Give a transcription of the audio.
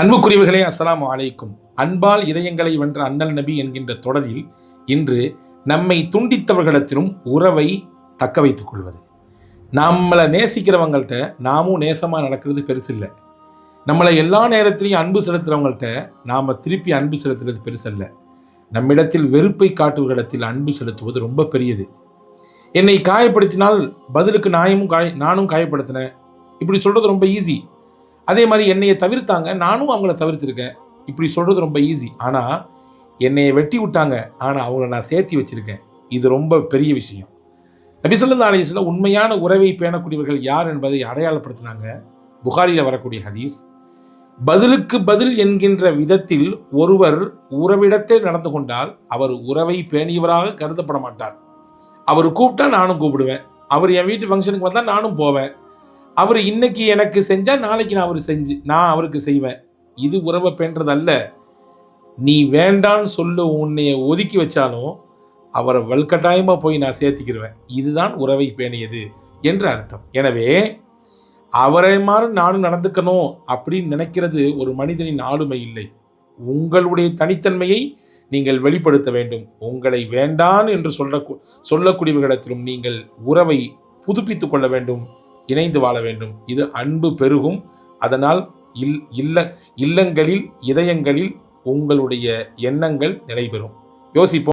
அன்புக்குரியவர்களே, அஸ்ஸலாமு அலைக்கும். அன்பால் இதயங்களை வென்ற அண்ணல் நபி என்கின்ற தொடரில் இன்று நம்மை துண்டித்தவர்களிடத்திலும் உறவை தக்க வைத்துக் கொள்வது. நம்மளை நேசிக்கிறவங்கள்ட்ட நாமும் நேசமாக நடக்கிறது பெருசு இல்லை. நம்மளை எல்லா நேரத்திலையும் அன்பு செலுத்துகிறவங்கள்ட்ட நாம் திருப்பி அன்பு செலுத்துறது பெருசல்ல. நம்மிடத்தில் வெறுப்பை காட்டுவர்களிடத்தில் அன்பு செலுத்துவது ரொம்ப பெரியது. என்னை காயப்படுத்தினால் பதிலுக்கு நானும் காயப்படுத்தினேன், இப்படி சொல்கிறது ரொம்ப ஈஸி. அதே மாதிரி என்னையை தவிர்த்தாங்க, நானும் அவங்கள தவிர்த்திருக்கேன், இப்படி சொல்கிறது ரொம்ப ஈஸி. ஆனால் என்னையை வெட்டி விட்டாங்க, ஆனால் அவங்கள நான் சேர்த்தி வச்சுருக்கேன், இது ரொம்ப பெரிய விஷயம். நபி ஸல்லல்லாஹு அலைஹி வஸல்லம் உண்மையான உறவை பேணக்கூடியவர்கள் யார் என்பதை அடையாளப்படுத்தினாங்க. புகாரியில் வரக்கூடிய ஹதீஸ், பதிலுக்கு பதில் என்கின்ற விதத்தில் ஒருவர் உறவிடத்தே நடந்து கொண்டால் அவர் உறவை பேணியவராக கருதப்பட மாட்டார். அவர் கூப்பிட்டா நானும் கூப்பிடுவேன், அவர் என் வீட்டு ஃபங்க்ஷனுக்கு வந்தால் நானும் போவேன், அவர் இன்னைக்கு எனக்கு செஞ்சால் நாளைக்கு நான் அவருக்கு செய்வேன். இது உறவை பேணுறதல்ல. நீ வேண்டான்னு சொல்லு, உன்னைய ஒதுக்கி வச்சாலும் அவரை வல்கட்டாயமாக போய் நான் சேர்த்திக்கிடுவேன். இதுதான் உறவை பேணியது என்று அர்த்தம். எனவே அவரை மாதிரி நானும் நடந்துக்கணும் அப்படின்னு நினைக்கிறது ஒரு மனிதனின் ஆளுமை இல்லை. உங்களுடைய தனித்தன்மையை நீங்கள் வெளிப்படுத்த வேண்டும். உங்களை வேண்டான் என்று சொல்லக்கூடியவர்களிடத்திலும் நீங்கள் உறவை புதுப்பித்து கொள்ள வேண்டும், இணைந்து வாழ வேண்டும். இது அன்பு பெருகும். அதனால் இல்லங்களில் இதயங்களில் உங்களுடைய எண்ணங்கள் நிலைபெறும். யோசிப்போம்.